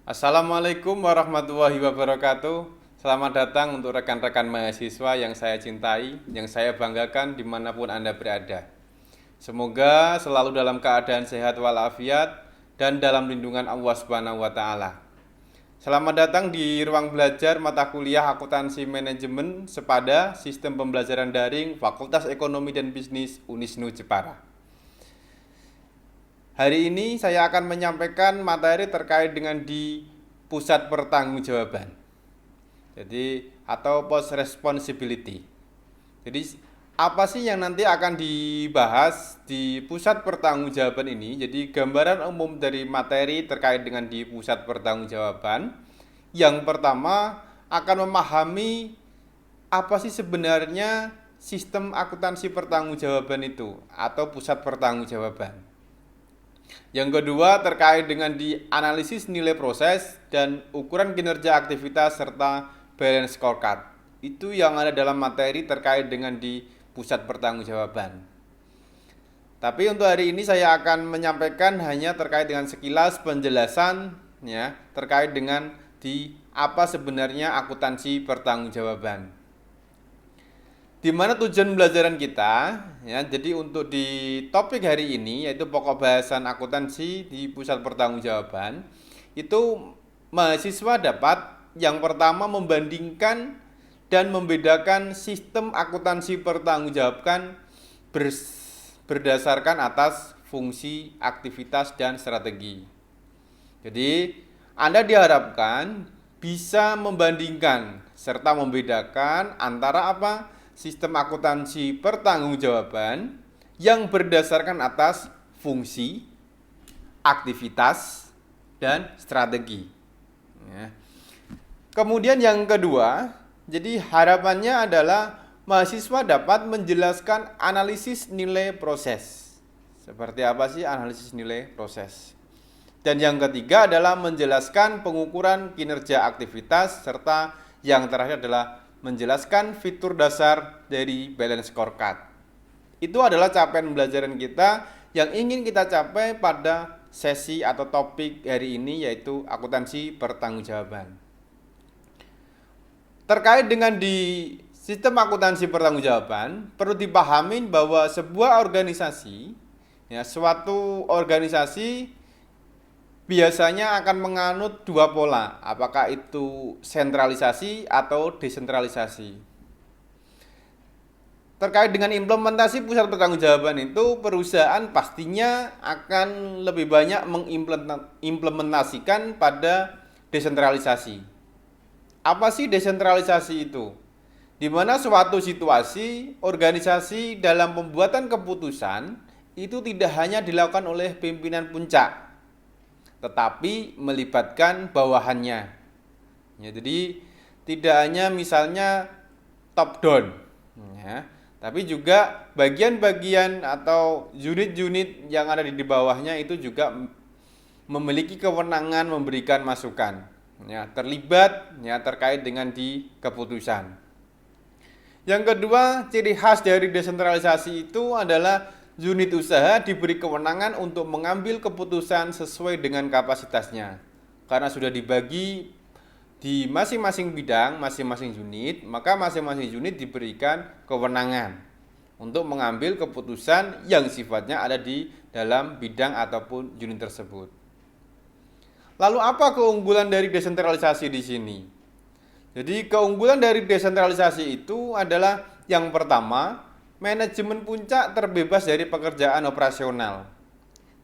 Assalamualaikum warahmatullahi wabarakatuh. Selamat datang untuk rekan-rekan mahasiswa yang saya cintai, yang saya banggakan dimanapun Anda berada. Semoga selalu dalam keadaan sehat walafiat dan dalam lindungan Allah Subhanahu wa Ta'ala. Selamat datang di ruang belajar mata kuliah Akuntansi Manajemen Sepada Sistem Pembelajaran Daring Fakultas Ekonomi dan Bisnis Unisnu Jepara. Hari ini saya akan menyampaikan materi terkait dengan di pusat pertanggungjawaban. Jadi atau post responsibility. Jadi apa sih yang nanti akan dibahas di pusat pertanggungjawaban ini? Jadi gambaran umum dari materi terkait dengan di pusat pertanggungjawaban. Yang pertama akan memahami apa sih sebenarnya sistem akuntansi pertanggungjawaban itu atau pusat pertanggungjawaban. Yang kedua terkait dengan di analisis nilai proses dan ukuran kinerja aktivitas serta balance scorecard. Itu yang ada dalam materi terkait dengan di pusat pertanggungjawaban. Tapi untuk hari ini saya akan menyampaikan hanya terkait dengan sekilas penjelasan ya, terkait dengan di apa sebenarnya akuntansi pertanggungjawaban. Di mana tujuan pembelajaran kita ya, jadi untuk di topik hari ini yaitu pokok bahasan akuntansi di pusat pertanggungjawaban itu mahasiswa dapat yang pertama membandingkan dan membedakan sistem akuntansi pertanggungjawaban berdasarkan atas fungsi, aktivitas dan strategi. Jadi Anda diharapkan bisa membandingkan serta membedakan antara apa? Sistem akuntansi pertanggungjawaban yang berdasarkan atas fungsi, aktivitas, dan strategi. Ya. Kemudian yang kedua, jadi harapannya adalah mahasiswa dapat menjelaskan analisis nilai proses. Seperti apa sih analisis nilai proses? Dan yang ketiga adalah menjelaskan pengukuran kinerja aktivitas serta yang terakhir adalah menjelaskan fitur dasar dari balance scorecard. Itu adalah capaian pembelajaran kita yang ingin kita capai pada sesi atau topik hari ini yaitu akuntansi pertanggungjawaban. Terkait dengan di sistem akuntansi pertanggungjawaban, perlu dipahami bahwa sebuah organisasi, ya, suatu organisasi biasanya akan menganut dua pola, apakah itu sentralisasi atau desentralisasi. Terkait dengan implementasi pusat pertanggungjawaban itu, perusahaan pastinya akan lebih banyak mengimplementasikan pada desentralisasi. Apa sih desentralisasi itu? Di mana suatu situasi organisasi dalam pembuatan keputusan itu tidak hanya dilakukan oleh pimpinan puncak, tetapi melibatkan bawahannya. Ya, jadi tidak hanya misalnya top down, ya, tapi juga bagian-bagian atau unit-unit yang ada di bawahnya itu juga memiliki kewenangan memberikan masukan, ya, terlibat ya terkait dengan di keputusan. Yang kedua, ciri khas dari desentralisasi itu adalah unit usaha diberi kewenangan untuk mengambil keputusan sesuai dengan kapasitasnya. Karena sudah dibagi di masing-masing bidang, masing-masing unit, maka masing-masing unit diberikan kewenangan untuk mengambil keputusan yang sifatnya ada di dalam bidang ataupun unit tersebut. Lalu apa keunggulan dari desentralisasi di sini? Jadi keunggulan dari desentralisasi itu adalah yang pertama, manajemen puncak terbebas dari pekerjaan operasional.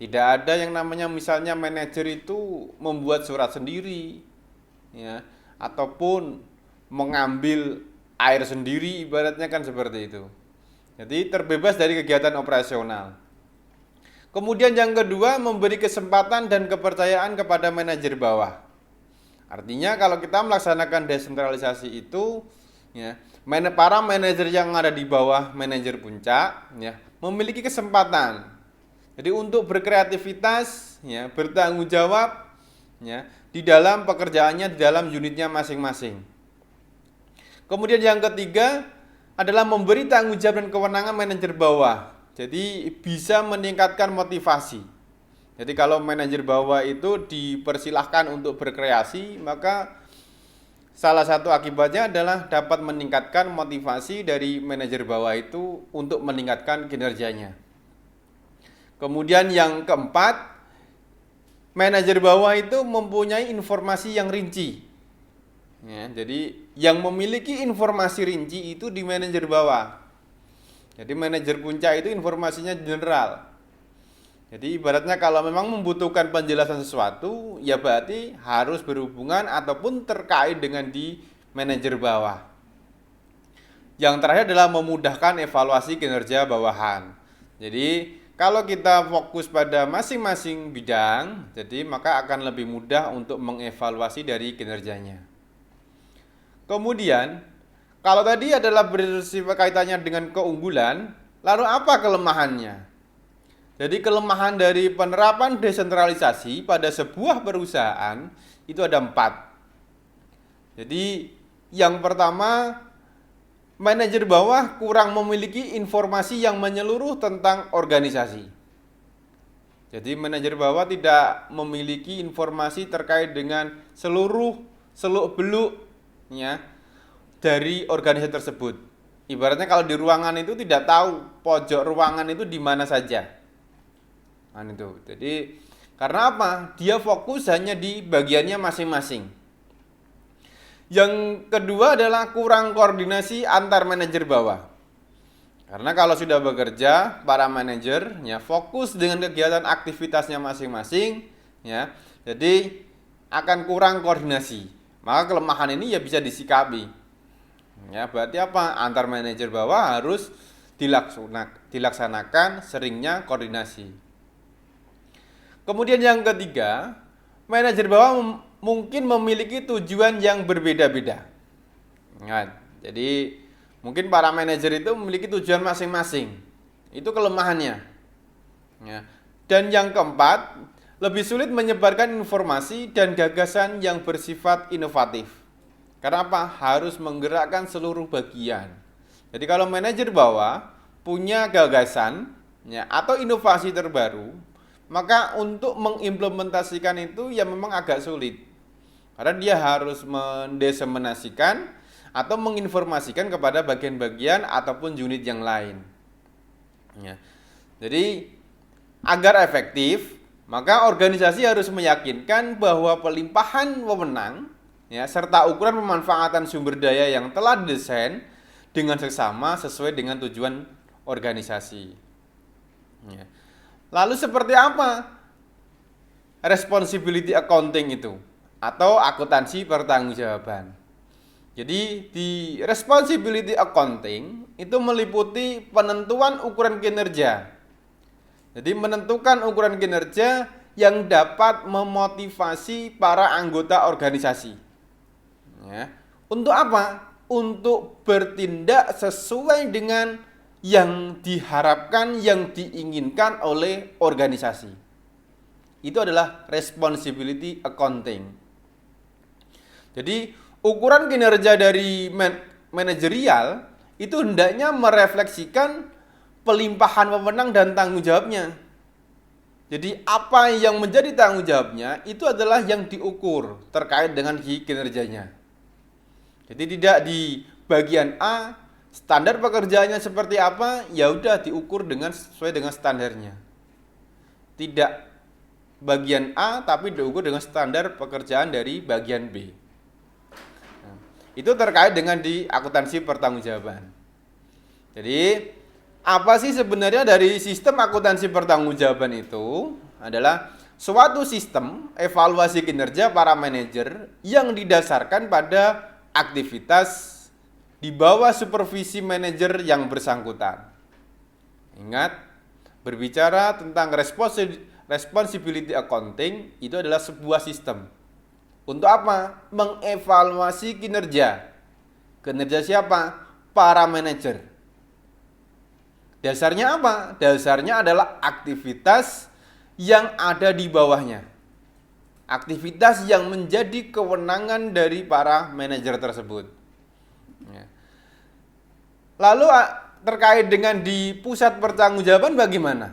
Tidak ada yang namanya misalnya manajer itu membuat surat sendiri, ya, ataupun mengambil air sendiri, ibaratnya kan seperti itu. Jadi terbebas dari kegiatan operasional. Kemudian yang kedua, memberi kesempatan dan kepercayaan kepada manajer bawah. Artinya kalau kita melaksanakan desentralisasi itu, ya, para manajer yang ada di bawah manajer puncak, ya, memiliki kesempatan. Jadi untuk berkreativitas, ya, bertanggung jawab, ya, di dalam pekerjaannya, di dalam unitnya masing-masing. Kemudian yang ketiga adalah memberi tanggung jawab dan kewenangan manajer bawah. Jadi bisa meningkatkan motivasi. Jadi kalau manajer bawah itu dipersilahkan untuk berkreasi, maka salah satu akibatnya adalah dapat meningkatkan motivasi dari manajer bawah itu untuk meningkatkan kinerjanya. Kemudian yang keempat, manajer bawah itu mempunyai informasi yang rinci. Ya, jadi yang memiliki informasi rinci itu di manajer bawah. Jadi manajer puncak itu informasinya general. Jadi ibaratnya kalau memang membutuhkan penjelasan sesuatu, ya berarti harus berhubungan ataupun terkait dengan di manajer bawah. Yang terakhir adalah memudahkan evaluasi kinerja bawahan. Jadi kalau kita fokus pada masing-masing bidang, jadi maka akan lebih mudah untuk mengevaluasi dari kinerjanya. Kemudian, kalau tadi adalah bersifat kaitannya dengan keunggulan, lalu apa kelemahannya? Jadi kelemahan dari penerapan desentralisasi pada sebuah perusahaan itu ada 4. Jadi yang pertama, manajer bawah kurang memiliki informasi yang menyeluruh tentang organisasi. Jadi manajer bawah tidak memiliki informasi terkait dengan seluruh seluk-beluk ya dari organisasi tersebut. Ibaratnya kalau di ruangan itu tidak tahu pojok ruangan itu di mana saja. Nah, itu. Jadi karena apa? Dia fokus hanya di bagiannya masing-masing. Yang kedua adalah kurang koordinasi antar manajer bawah. Karena kalau sudah bekerja, para manajer ya fokus dengan kegiatan aktivitasnya masing-masing ya. Jadi akan kurang koordinasi. Maka kelemahan ini ya bisa disikapi. Ya, berarti apa? Antar manajer bawah harus dilaksanakan seringnya koordinasi. Kemudian yang ketiga, manajer bawah mungkin memiliki tujuan yang berbeda-beda. Nah, jadi mungkin para manajer itu memiliki tujuan masing-masing. Itu kelemahannya. Ya. Dan yang keempat, lebih sulit menyebarkan informasi dan gagasan yang bersifat inovatif. Karena apa? Harus menggerakkan seluruh bagian. Jadi kalau manajer bawah punya gagasan ya, atau inovasi terbaru, maka untuk mengimplementasikan itu ya memang agak sulit. Karena dia harus mendeseminasikan atau menginformasikan kepada bagian-bagian ataupun unit yang lain. Ya. Jadi agar efektif, maka organisasi harus meyakinkan bahwa pelimpahan wewenang ya, serta ukuran pemanfaatan sumber daya yang telah didesain dengan seksama sesuai dengan tujuan organisasi. Ya. Lalu seperti apa responsibility accounting itu atau akuntansi pertanggungjawaban? Jadi di responsibility accounting itu meliputi penentuan ukuran kinerja. Jadi menentukan ukuran kinerja yang dapat memotivasi para anggota organisasi. Ya. Untuk apa? Untuk bertindak sesuai dengan yang diharapkan, yang diinginkan oleh organisasi. Itu adalah responsibility accounting. Jadi ukuran kinerja dari manajerial itu hendaknya merefleksikan pelimpahan wewenang dan tanggung jawabnya. Jadi apa yang menjadi tanggung jawabnya itu adalah yang diukur terkait dengan kinerjanya. Jadi tidak di bagian A standar pekerjaannya seperti apa, ya udah diukur dengan sesuai dengan standarnya. Tidak bagian A tapi diukur dengan standar pekerjaan dari bagian B. Nah, itu terkait dengan di akuntansi pertanggungjawaban. Jadi apa sih sebenarnya dari sistem akuntansi pertanggungjawaban itu? Adalah suatu sistem evaluasi kinerja para manajer yang didasarkan pada aktivitas di bawah supervisi manajer yang bersangkutan. Ingat, berbicara tentang responsibility accounting itu adalah sebuah sistem. Untuk apa? Mengevaluasi kinerja. Kinerja siapa? Para manajer. Dasarnya apa? Dasarnya adalah aktivitas yang ada di bawahnya. Aktivitas yang menjadi kewenangan dari para manajer tersebut. Lalu terkait dengan di pusat pertanggungjawaban bagaimana?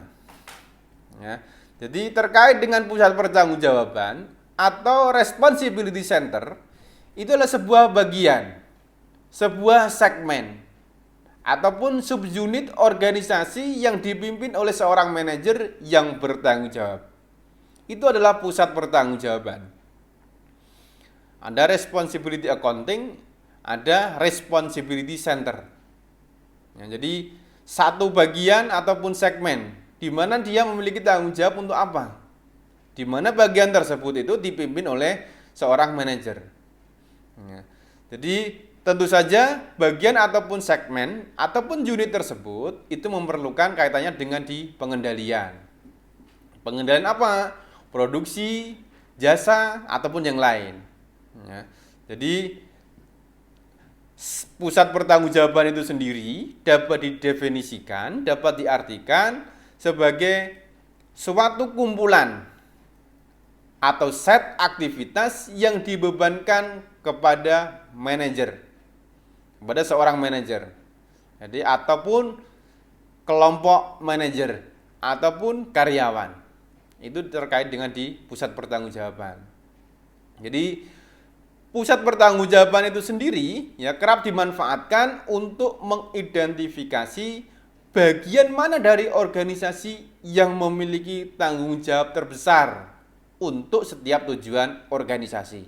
Ya, Jadi terkait dengan pusat pertanggungjawaban atau responsibility center, itu adalah sebuah bagian, sebuah segmen, ataupun subunit organisasi yang dipimpin oleh seorang manajer yang bertanggung jawab. Itu adalah pusat pertanggungjawaban. Ada responsibility accounting, ada responsibility center. Ya, jadi satu bagian ataupun segmen di mana dia memiliki tanggung jawab untuk apa? Di mana bagian tersebut itu dipimpin oleh seorang manajer. Ya, jadi tentu saja bagian ataupun segmen ataupun unit tersebut itu memerlukan kaitannya dengan di pengendalian. Pengendalian apa? Produksi, jasa, ataupun yang lain. Ya, jadi pusat pertanggungjawaban itu sendiri dapat didefinisikan, dapat diartikan sebagai suatu kumpulan atau set aktivitas yang dibebankan kepada manajer, kepada seorang manajer. Jadi ataupun kelompok manajer ataupun karyawan. Itu terkait dengan di pusat pertanggungjawaban. Jadi pusat pertanggungjawaban itu sendiri ya kerap dimanfaatkan untuk mengidentifikasi bagian mana dari organisasi yang memiliki tanggung jawab terbesar untuk setiap tujuan organisasi.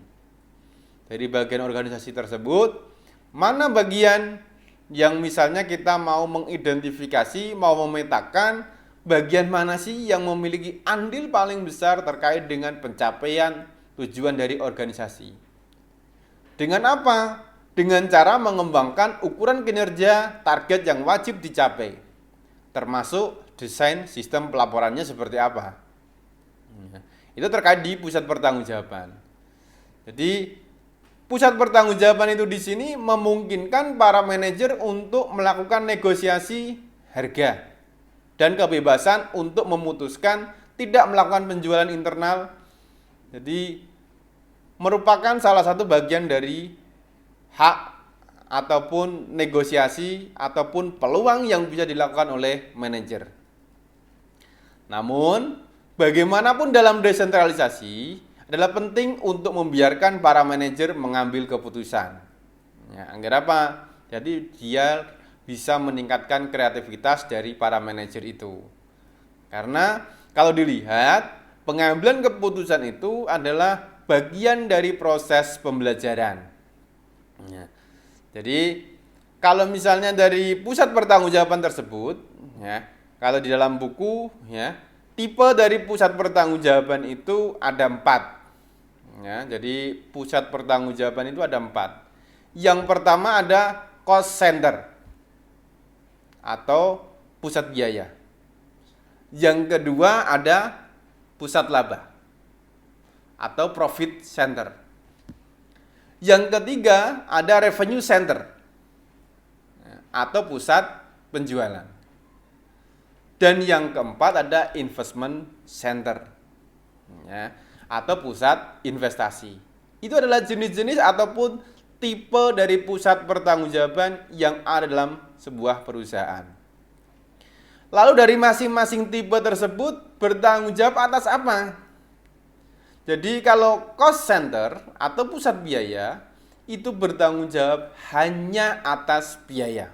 Dari bagian organisasi tersebut, mana bagian yang misalnya kita mau mengidentifikasi, mau memetakan bagian mana sih yang memiliki andil paling besar terkait dengan pencapaian tujuan dari organisasi. Dengan apa? Dengan cara mengembangkan ukuran kinerja target yang wajib dicapai, termasuk desain sistem pelaporannya seperti apa. Itu terkait di pusat pertanggungjawaban. Jadi pusat pertanggungjawaban itu di sini memungkinkan para manajer untuk melakukan negosiasi harga dan kebebasan untuk memutuskan tidak melakukan penjualan internal. Jadi merupakan salah satu bagian dari hak ataupun negosiasi ataupun peluang yang bisa dilakukan oleh manajer. Namun, bagaimanapun dalam desentralisasi adalah penting untuk membiarkan para manajer mengambil keputusan. Ya, agar apa? Jadi dia bisa meningkatkan kreativitas dari para manajer itu. Karena kalau dilihat, pengambilan keputusan itu adalah bagian dari proses pembelajaran. Ya. Jadi kalau misalnya dari pusat pertanggungjawaban tersebut, ya, kalau di dalam buku, ya, tipe dari pusat pertanggungjawaban itu ada 4. Ya, jadi pusat pertanggungjawaban itu ada 4. Yang pertama ada cost center atau pusat biaya. Yang kedua ada pusat laba atau profit center. Yang ketiga ada revenue center atau pusat penjualan. Dan yang keempat ada investment center ya, atau pusat investasi. Itu adalah jenis-jenis ataupun tipe dari pusat pertanggungjawaban yang ada dalam sebuah perusahaan. Lalu dari masing-masing tipe tersebut bertanggung jawab atas apa? Jadi kalau cost center atau pusat biaya itu bertanggung jawab hanya atas biaya.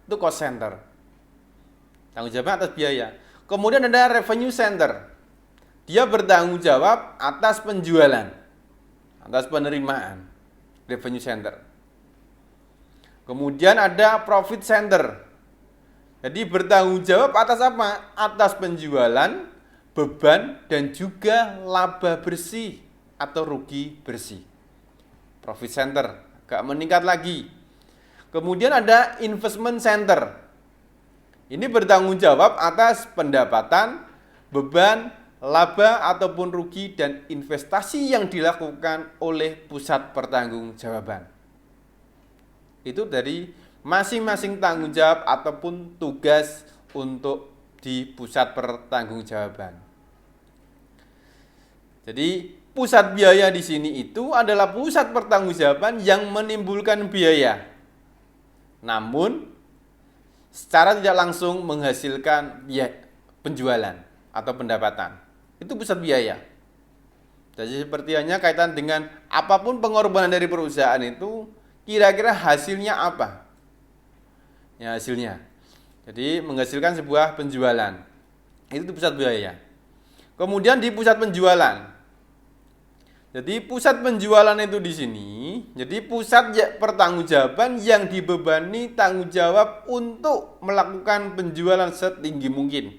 Itu cost center. Tanggung jawabnya atas biaya. Kemudian ada revenue center. Dia bertanggung jawab atas penjualan, atas penerimaan. Revenue center. Kemudian ada profit center. Jadi bertanggung jawab atas apa? Atas penjualan, beban, dan juga laba bersih atau rugi bersih. Profit center, agak meningkat lagi. Kemudian ada investment center. Ini bertanggung jawab atas pendapatan, beban, laba ataupun rugi dan investasi yang dilakukan oleh pusat pertanggungjawaban. Itu dari masing-masing tanggung jawab ataupun tugas untuk di pusat pertanggungjawaban. Jadi pusat biaya di sini itu adalah pusat pertanggungjawaban yang menimbulkan biaya, namun secara tidak langsung menghasilkan penjualan. atau pendapatan. Itu pusat biaya. Jadi seperti hanya kaitan dengan apapun pengorbanan dari perusahaan itu, kira-kira hasilnya apa? Ya, hasilnya. Jadi menghasilkan sebuah penjualan. Itu pusat biaya. Kemudian di pusat penjualan. Jadi pusat penjualan itu di sini, jadi pusat pertanggungjawaban yang dibebani tanggung jawab untuk melakukan penjualan setinggi mungkin.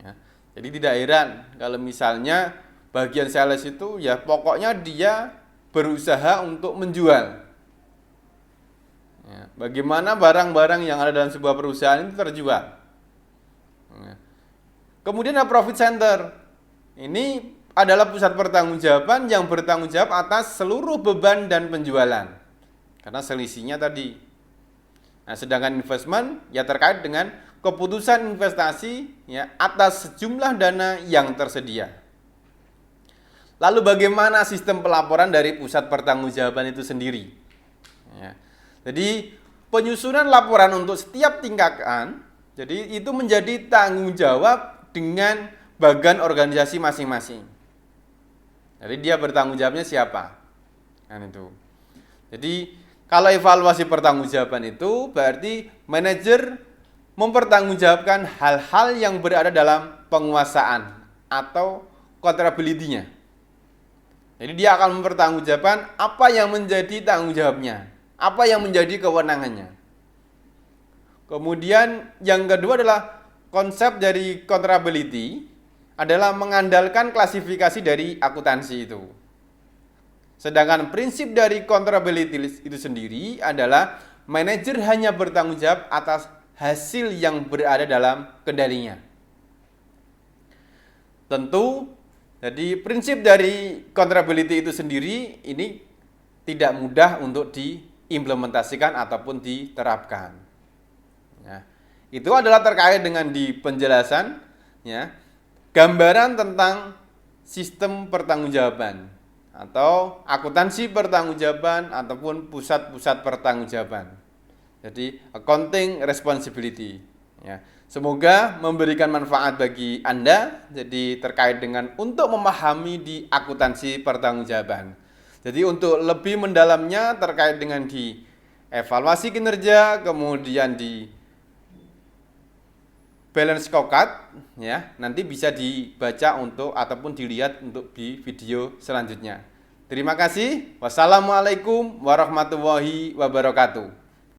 Ya, jadi tidak heran kalau misalnya bagian sales itu ya pokoknya dia berusaha untuk menjual. Ya, bagaimana barang-barang yang ada dalam sebuah perusahaan itu terjual. Ya. Kemudian ada profit center. Ini adalah pusat pertanggungjawaban yang bertanggung jawab atas seluruh beban dan penjualan. Karena selisihnya tadi. Nah, sedangkan investment ya terkait dengan keputusan investasi ya atas sejumlah dana yang tersedia. Lalu bagaimana sistem pelaporan dari pusat pertanggungjawaban itu sendiri? Ya. Jadi penyusunan laporan untuk setiap tingkatan, jadi itu menjadi tanggung jawab dengan bagian organisasi masing-masing. Jadi dia bertanggung jawabnya siapa? Kan itu. Jadi kalau evaluasi pertanggungjawaban itu berarti manajer mempertanggungjawabkan hal-hal yang berada dalam penguasaan atau accountability-nya. Jadi dia akan mempertanggungjawabkan apa yang menjadi tanggung jawabnya, apa yang menjadi kewenangannya. Kemudian yang kedua adalah konsep dari accountability adalah mengandalkan klasifikasi dari akuntansi itu. Sedangkan prinsip dari accountability itu sendiri adalah manajer hanya bertanggung jawab atas hasil yang berada dalam kendalinya. Tentu, jadi prinsip dari accountability itu sendiri ini tidak mudah untuk diimplementasikan ataupun diterapkan. Ya, itu adalah terkait dengan di penjelasan, ya, gambaran tentang sistem pertanggungjawaban atau akuntansi pertanggungjawaban ataupun pusat-pusat pertanggungjawaban. Jadi accounting responsibility. Ya, semoga memberikan manfaat bagi Anda. Jadi terkait dengan untuk memahami di akuntansi pertanggungjawaban. Jadi untuk lebih mendalamnya terkait dengan di evaluasi kinerja, kemudian di balance scorecard ya, nanti bisa dibaca untuk ataupun dilihat untuk di video selanjutnya. Terima kasih. Wassalamualaikum warahmatullahi wabarakatuh.